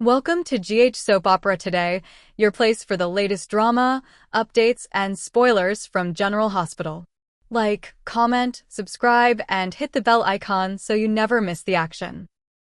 Welcome to GH Soap Opera Today, your place for the latest drama, updates, and spoilers from General Hospital. Like, comment, subscribe, and hit the bell icon so you never miss the action.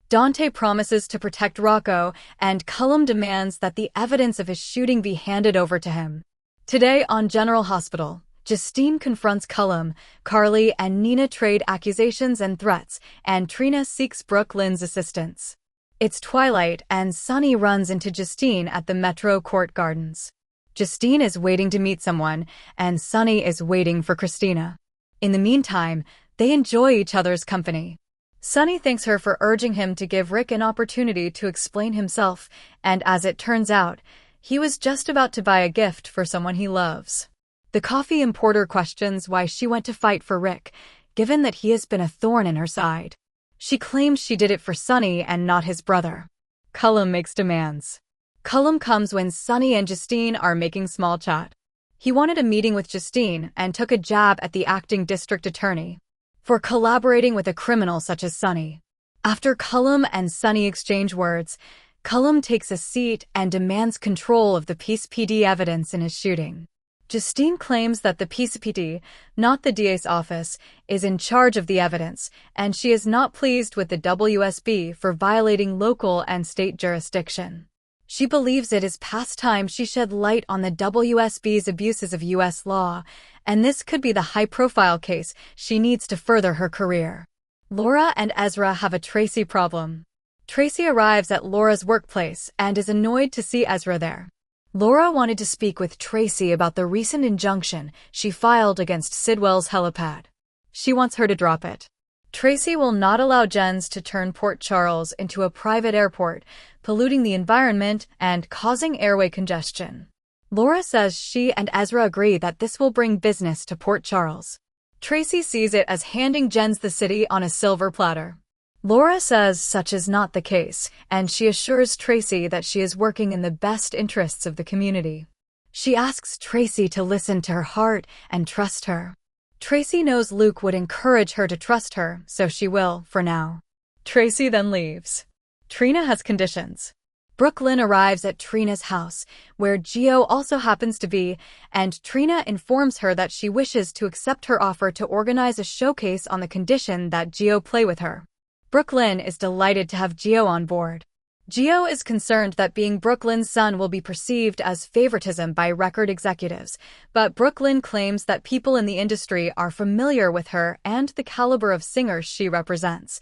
Dante promises to protect Rocco, and Cullum demands that the evidence of his shooting be handed over to him. Today on General Hospital, Justine confronts Cullum, Carly and Nina trade accusations and threats, and Trina seeks Brooke Lynn's assistance. It's twilight, and Sunny runs into Justine at the Metro Court Gardens. Justine is waiting to meet someone, and Sunny is waiting for Christina. In the meantime, they enjoy each other's company. Sunny thanks her for urging him to give Rick an opportunity to explain himself, and as it turns out, he was just about to buy a gift for someone he loves. The coffee importer questions why she went to fight for Rick, given that he has been a thorn in her side. She claims she did it for Sunny and not his brother. Cullum makes demands. Cullum comes when Sunny and Justine are making small chat. He wanted a meeting with Justine and took a jab at the acting district attorney for collaborating with a criminal such as Sunny. After Cullum and Sunny exchange words, Cullum takes a seat and demands control of the Peace PD evidence in his shooting. Justine claims that the PCPD, not the DA's office, is in charge of the evidence, and she is not pleased with the WSB for violating local and state jurisdiction. She believes it is past time she shed light on the WSB's abuses of U.S. law, and this could be the high-profile case she needs to further her career. Laura and Ezra have a Tracy problem. Tracy arrives at Laura's workplace and is annoyed to see Ezra there. Laura wanted to speak with Tracy about the recent injunction she filed against Sidwell's helipad. She wants her to drop it. Tracy will not allow Jens to turn Port Charles into a private airport, polluting the environment and causing airway congestion. Laura says she and Ezra agree that this will bring business to Port Charles. Tracy sees it as handing Jens the city on a silver platter. Laura says such is not the case, and she assures Tracy that she is working in the best interests of the community. She asks Tracy to listen to her heart and trust her. Tracy knows Luke would encourage her to trust her, so she will, for now. Tracy then leaves. Trina has conditions. Brooke Lynn arrives at Trina's house, where Gio also happens to be, and Trina informs her that she wishes to accept her offer to organize a showcase on the condition that Gio play with her. Brooke Lynn is delighted to have Gio on board. Gio is concerned that being Brooke Lynn's son will be perceived as favoritism by record executives, but Brooke Lynn claims that people in the industry are familiar with her and the caliber of singers she represents,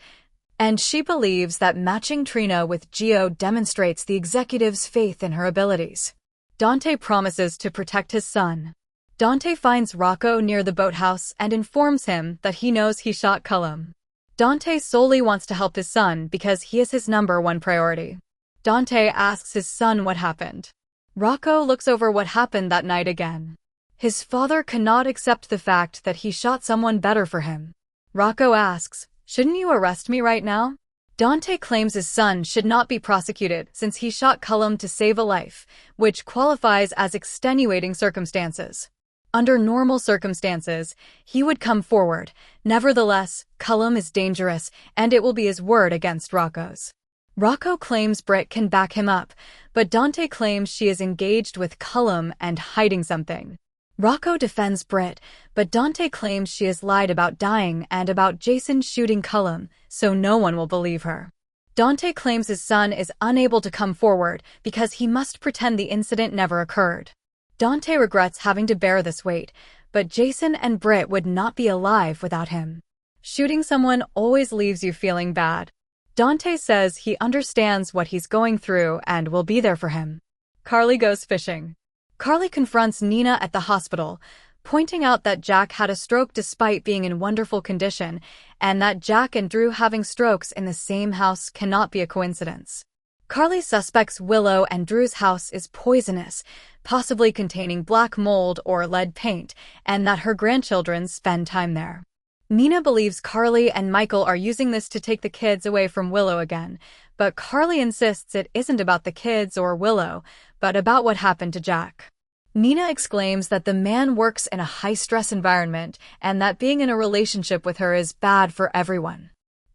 and she believes that matching Trina with Gio demonstrates the executive's faith in her abilities. Dante promises to protect his son. Dante finds Rocco near the boathouse and informs him that he knows he shot Cullum. Dante solely wants to help his son because he is his #1 priority. Dante asks his son what happened. Rocco looks over what happened that night again. His father cannot accept the fact that he shot someone better for him. Rocco asks, "Shouldn't you arrest me right now?" Dante claims his son should not be prosecuted since he shot Cullum to save a life, which qualifies as extenuating circumstances. Under normal circumstances, he would come forward. Nevertheless, Cullum is dangerous, and it will be his word against Rocco's. Rocco claims Britt can back him up, but Dante claims she is engaged with Cullum and hiding something. Rocco defends Britt, but Dante claims she has lied about dying and about Jason shooting Cullum, so no one will believe her. Dante claims his son is unable to come forward because he must pretend the incident never occurred. Dante regrets having to bear this weight, but Jason and Britt would not be alive without him. Shooting someone always leaves you feeling bad. Dante says he understands what he's going through and will be there for him. Carly goes fishing. Carly confronts Nina at the hospital, pointing out that Jack had a stroke despite being in wonderful condition, and that Jack and Drew having strokes in the same house cannot be a coincidence. Carly suspects Willow and Drew's house is poisonous, possibly containing black mold or lead paint, and that her grandchildren spend time there. Nina believes Carly and Michael are using this to take the kids away from Willow again, but Carly insists it isn't about the kids or Willow, but about what happened to Jack. Nina exclaims that the man works in a high-stress environment and that being in a relationship with her is bad for everyone.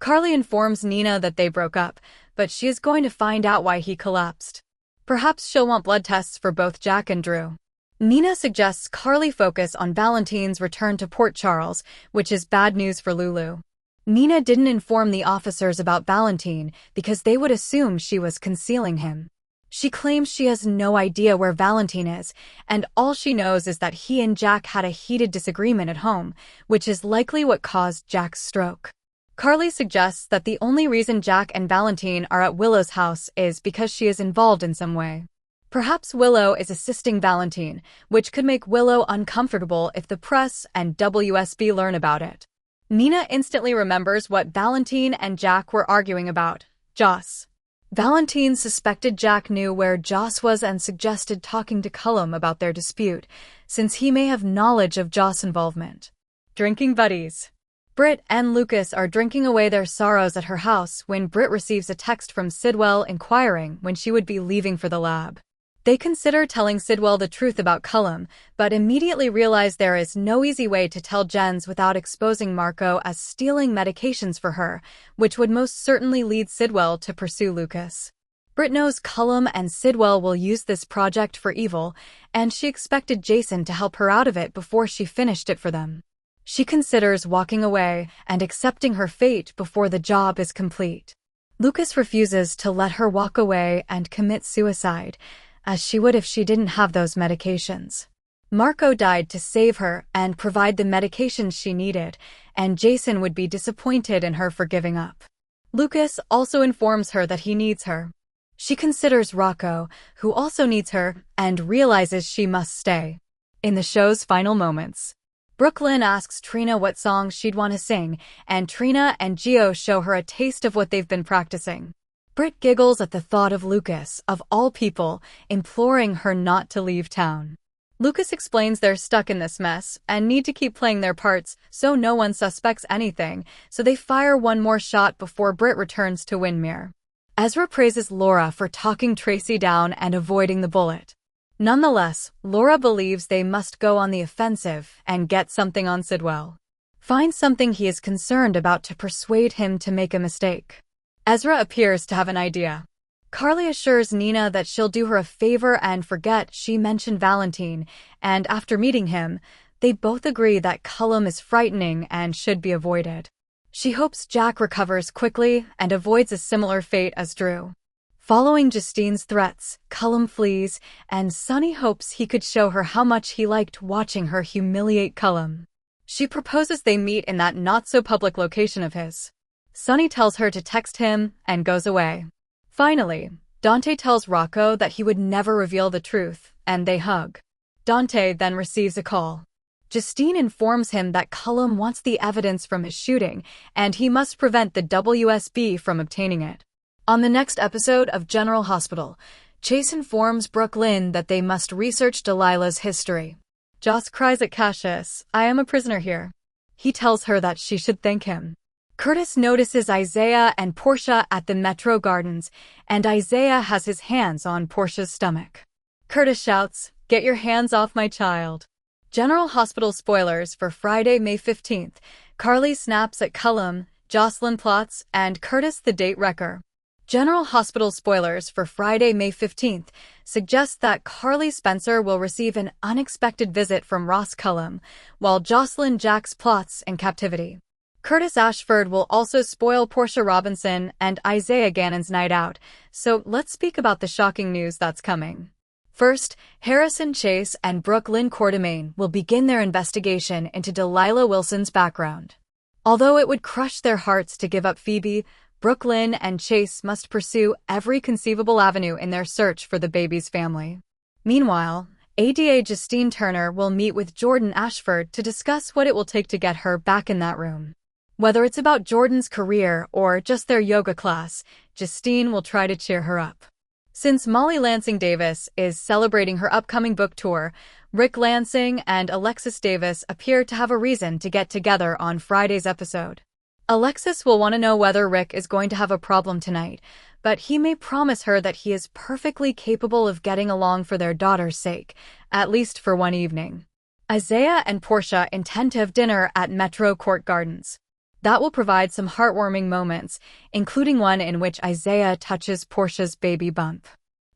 Carly informs Nina that they broke up, but she is going to find out why he collapsed. Perhaps she'll want blood tests for both Jack and Drew. Nina suggests Carly focus on Valentine's return to Port Charles, which is bad news for Lulu. Nina didn't inform the officers about Valentine because they would assume she was concealing him. She claims she has no idea where Valentine is, and all she knows is that he and Jack had a heated disagreement at home, which is likely what caused Jack's stroke. Carly suggests that the only reason Jack and Valentine are at Willow's house is because she is involved in some way. Perhaps Willow is assisting Valentine, which could make Willow uncomfortable if the press and WSB learn about it. Nina instantly remembers what Valentine and Jack were arguing about: Joss. Valentine suspected Jack knew where Joss was and suggested talking to Cullum about their dispute, since he may have knowledge of Joss' involvement. Drinking buddies. Britt and Lucas are drinking away their sorrows at her house when Britt receives a text from Sidwell inquiring when she would be leaving for the lab. They consider telling Sidwell the truth about Cullum, but immediately realize there is no easy way to tell Jens without exposing Marco as stealing medications for her, which would most certainly lead Sidwell to pursue Lucas. Britt knows Cullum and Sidwell will use this project for evil, and she expected Jason to help her out of it before she finished it for them. She considers walking away and accepting her fate before the job is complete. Lucas refuses to let her walk away and commit suicide, as she would if she didn't have those medications. Marco died to save her and provide the medications she needed, and Jason would be disappointed in her for giving up. Lucas also informs her that he needs her. She considers Rocco, who also needs her, and realizes she must stay. In the show's final moments, Brooklyn asks Trina what songs she'd want to sing, and Trina and Gio show her a taste of what they've been practicing. Britt giggles at the thought of Lucas, of all people, imploring her not to leave town. Lucas explains they're stuck in this mess and need to keep playing their parts so no one suspects anything, so they fire one more shot before Britt returns to Windermere. Ezra praises Laura for talking Tracy down and avoiding the bullet. Nonetheless, Laura believes they must go on the offensive and get something on Sidwell. Find something he is concerned about to persuade him to make a mistake. Ezra appears to have an idea. Carly assures Nina that she'll do her a favor and forget she mentioned Valentine, and after meeting him, they both agree that Cullum is frightening and should be avoided. She hopes Jack recovers quickly and avoids a similar fate as Drew. Following Justine's threats, Cullum flees, and Sunny hopes he could show her how much he liked watching her humiliate Cullum. She proposes they meet in that not-so-public location of his. Sunny tells her to text him and goes away. Finally, Dante tells Rocco that he would never reveal the truth, and they hug. Dante then receives a call. Justine informs him that Cullum wants the evidence from his shooting, and he must prevent the WSB from obtaining it. On the next episode of General Hospital, Chase informs Brooklyn that they must research Delilah's history. Joss cries at Cassius, "I am a prisoner here." He tells her that she should thank him. Curtis notices Isaiah and Portia at the Metro Gardens, and Isaiah has his hands on Portia's stomach. Curtis shouts, "Get your hands off my child." General Hospital spoilers for Friday, May 15th. Carly snaps at Cullum, Jocelyn plots, and Curtis the date wrecker. General Hospital spoilers for Friday, May 15th suggest that Carly Spencer will receive an unexpected visit from Ross Cullum, while Jocelyn Jacks plots in captivity. Curtis Ashford will also spoil Portia Robinson and Isaiah Gannon's night out, so let's speak about the shocking news that's coming. First, Harrison Chase and Brooklyn Quartermain will begin their investigation into Delilah Wilson's background. Although it would crush their hearts to give up Phoebe, Brooklyn and Chase must pursue every conceivable avenue in their search for the baby's family. Meanwhile, ADA Justine Turner will meet with Jordan Ashford to discuss what it will take to get her back in that room. Whether it's about Jordan's career or just their yoga class, Justine will try to cheer her up. Since Molly Lansing Davis is celebrating her upcoming book tour, Rick Lansing and Alexis Davis appear to have a reason to get together on Friday's episode. Alexis will want to know whether Rick is going to have a problem tonight, but he may promise her that he is perfectly capable of getting along for their daughter's sake, at least for one evening. Isaiah and Portia intend to have dinner at Metro Court Gardens. That will provide some heartwarming moments, including one in which Isaiah touches Portia's baby bump.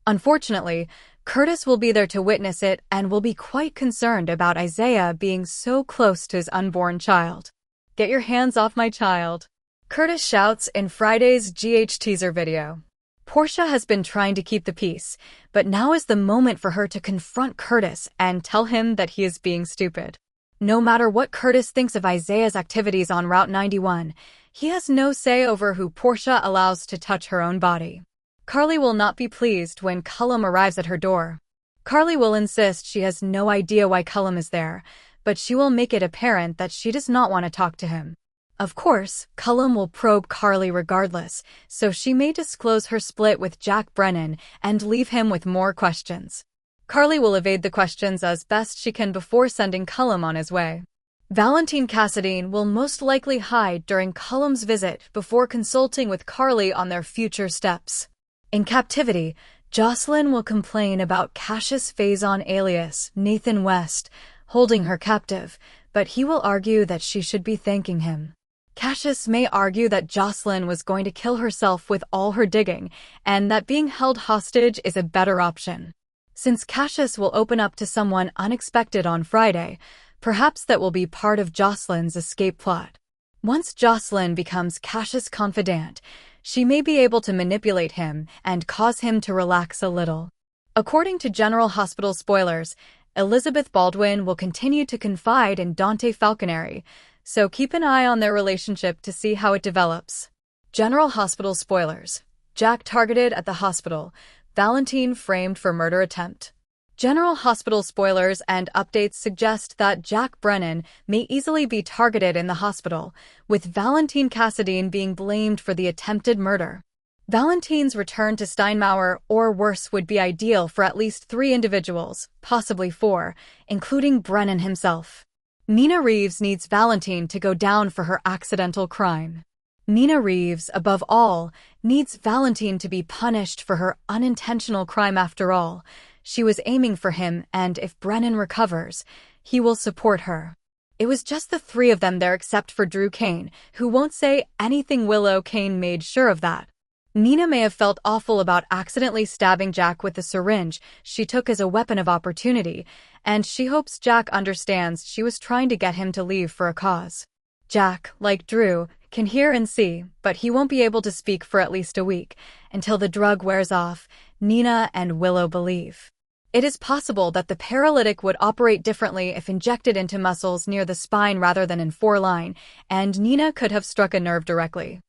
Unfortunately, Curtis will be there to witness it and will be quite concerned about Isaiah being so close to his unborn child. "Get your hands off my child," Curtis shouts in Friday's GH teaser video. Portia has been trying to keep the peace, but now is the moment for her to confront Curtis and tell him that he is being stupid. No matter what Curtis thinks of Isaiah's activities on Route 91, he has no say over who Portia allows to touch her own body. Carly will not be pleased when Cullum arrives at her door. Carly will insist she has no idea why Cullum is there, but she will make it apparent that she does not want to talk to him. Of course, Cullum will probe Carly regardless, so she may disclose her split with Jack Brennan and leave him with more questions. Carly will evade the questions as best she can before sending Cullum on his way. Valentine Cassadine will most likely hide during Cullum's visit before consulting with Carly on their future steps. In captivity, Justine will complain about Cassius Faison alias Nathan West holding her captive, but he will argue that she should be thanking him. Cassius may argue that Justine was going to kill herself with all her digging, and that being held hostage is a better option. Since Cassius will open up to someone unexpected on Friday, perhaps that will be part of Jocelyn's escape plot. Once Justine becomes Cassius' confidant, she may be able to manipulate him and cause him to relax a little. According to General Hospital spoilers, Elizabeth Baldwin will continue to confide in Dante Falconeri, so keep an eye on their relationship to see how it develops. General Hospital spoilers. Jack targeted at the hospital. Valentine framed for murder attempt. General Hospital spoilers and updates suggest that Jack Brennan may easily be targeted in the hospital, with Valentine Cassadine being blamed for the attempted murder. Valentine's return to Steinmauer or worse would be ideal for at least 3 individuals, possibly 4, including Brennan himself. Nina Reeves needs Valentine to go down for her accidental crime. Nina Reeves, above all, needs Valentine to be punished for her unintentional crime after all. She was aiming for him, and if Brennan recovers, he will support her. It was just the 3 of them there except for Drew Kane, who won't say anything. Willow Kane made sure of that. Nina may have felt awful about accidentally stabbing Jack with the syringe she took as a weapon of opportunity, and she hopes Jack understands she was trying to get him to leave for a cause. Jack, like Drew, can hear and see, but he won't be able to speak for at least a week, until the drug wears off, Nina and Willow believe. It is possible that the paralytic would operate differently if injected into muscles near the spine rather than in foreline, and Nina could have struck a nerve directly.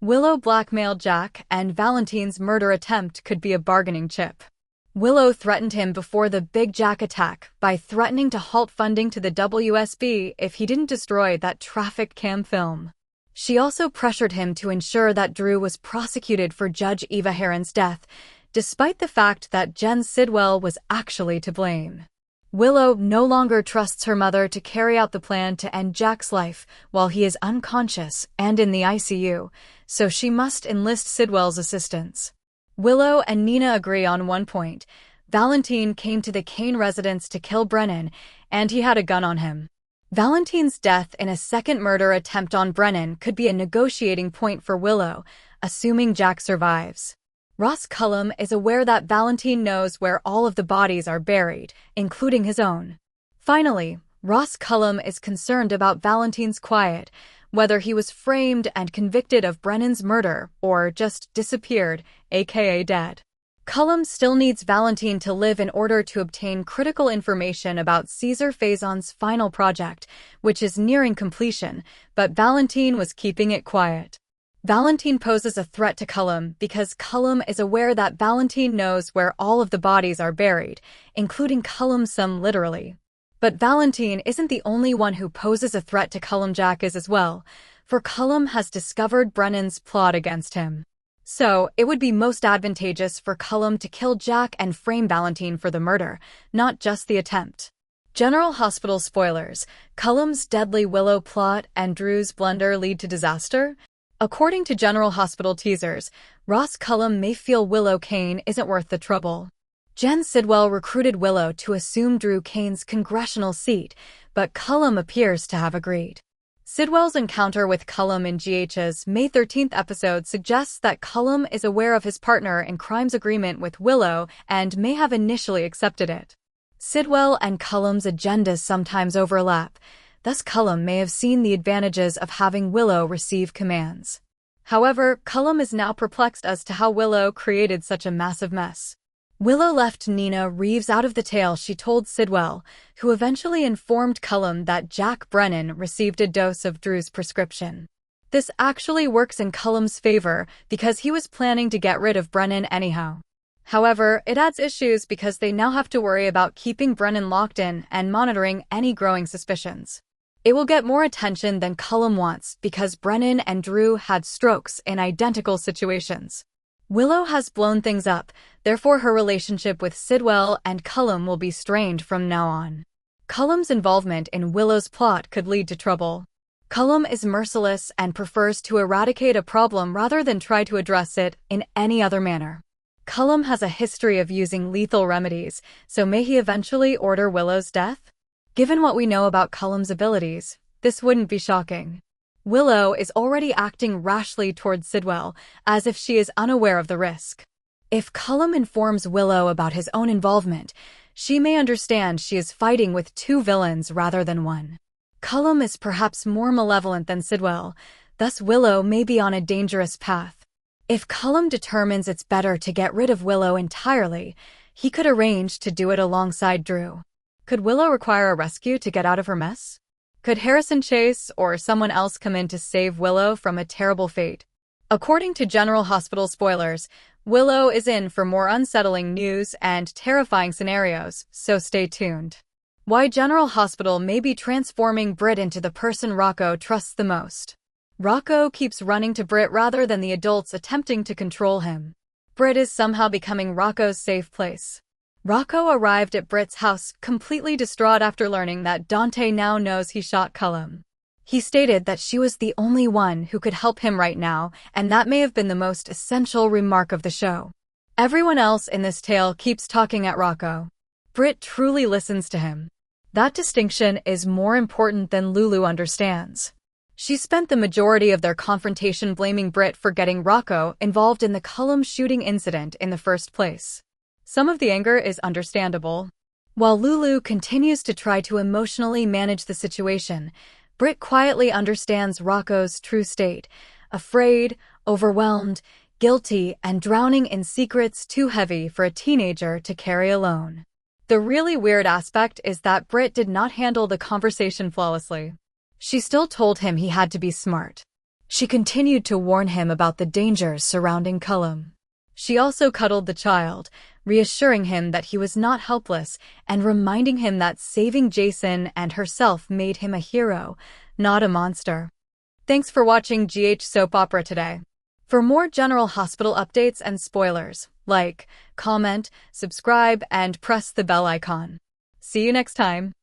Willow blackmailed Jack, and Valentine's murder attempt could be a bargaining chip. Willow threatened him before the Big Jack attack by threatening to halt funding to the WSB if he didn't destroy that traffic cam film. She also pressured him to ensure that Drew was prosecuted for Judge Eva Heron's death, despite the fact that Jen Sidwell was actually to blame. Willow no longer trusts her mother to carry out the plan to end Jack's life while he is unconscious and in the ICU, so she must enlist Sidwell's assistance. Willow and Nina agree on one point. Valentine came to the Kane residence to kill Brennan, and he had a gun on him. Valentine's death in a second murder attempt on Brennan could be a negotiating point for Willow, assuming Jack survives. Ross Cullum is aware that Valentine knows where all of the bodies are buried, including his own. Finally, Ross Cullum is concerned about Valentine's quiet, whether he was framed and convicted of Brennan's murder or just disappeared, aka dead. Cullum still needs Valentine to live in order to obtain critical information about Caesar Faison's final project, which is nearing completion, but Valentine was keeping it quiet. Valentine poses a threat to Cullum because Cullum is aware that Valentine knows where all of the bodies are buried, including Cullum some literally. But Valentine isn't the only one who poses a threat to Cullum. Jack is as well, for Cullum has discovered Brennan's plot against him. So, it would be most advantageous for Cullum to kill Jack and frame Valentine for the murder, not just the attempt. General Hospital spoilers: Cullum's deadly Willow plot and Drew's blunder lead to disaster? According to General Hospital teasers, Ross Cullum may feel Willow Kane isn't worth the trouble. Jen Sidwell recruited Willow to assume Drew Kane's congressional seat, but Cullum appears to have agreed. Sidwell's encounter with Cullum in GH's May 13th episode suggests that Cullum is aware of his partner in crime's agreement with Willow and may have initially accepted it. Sidwell and Cullum's agendas sometimes overlap, thus Cullum may have seen the advantages of having Willow receive commands. However, Cullum is now perplexed as to how Willow created such a massive mess. Willow left Nina Reeves out of the tale she told Sidwell, who eventually informed Cullum that Jack Brennan received a dose of Drew's prescription. This actually works in Cullum's favor because he was planning to get rid of Brennan anyhow. However, it adds issues because they now have to worry about keeping Brennan locked in and monitoring any growing suspicions. It will get more attention than Cullum wants because Brennan and Drew had strokes in identical situations. Willow has blown things up, therefore her relationship with Sidwell and Cullum will be strained from now on. Cullum's involvement in Willow's plot could lead to trouble. Cullum is merciless and prefers to eradicate a problem rather than try to address it in any other manner. Cullum has a history of using lethal remedies, so may he eventually order Willow's death? Given what we know about Cullum's abilities, this wouldn't be shocking. Willow is already acting rashly towards Sidwell, as if she is unaware of the risk. If Cullum informs Willow about his own involvement, she may understand she is fighting with two villains rather than one. Cullum is perhaps more malevolent than Sidwell, thus Willow may be on a dangerous path. If Cullum determines it's better to get rid of Willow entirely, he could arrange to do it alongside Drew. Could Willow require a rescue to get out of her mess? Could Harrison Chase or someone else come in to save Willow from a terrible fate? According to General Hospital spoilers, Willow is in for more unsettling news and terrifying scenarios, so stay tuned. Why General Hospital may be transforming Britt into the person Rocco trusts the most. Rocco keeps running to Britt rather than the adults attempting to control him. Britt is somehow becoming Rocco's safe place. Rocco arrived at Britt's house completely distraught after learning that Dante now knows he shot Cullum. He stated that she was the only one who could help him right now, and that may have been the most essential remark of the show. Everyone else in this tale keeps talking at Rocco. Britt truly listens to him. That distinction is more important than Lulu understands. She spent the majority of their confrontation blaming Britt for getting Rocco involved in the Cullum shooting incident in the first place. Some of the anger is understandable. While Lulu continues to try to emotionally manage the situation, Britt quietly understands Rocco's true state, afraid, overwhelmed, guilty, and drowning in secrets too heavy for a teenager to carry alone. The really weird aspect is that Britt did not handle the conversation flawlessly. She still told him he had to be smart. She continued to warn him about the dangers surrounding Cullum. She also cuddled the child, reassuring him that he was not helpless and reminding him that saving Jason and herself made him a hero, not a monster. Thanks for watching GH Soap Opera today. For more General Hospital updates and spoilers, like, comment, subscribe, and press the bell icon. See you next time.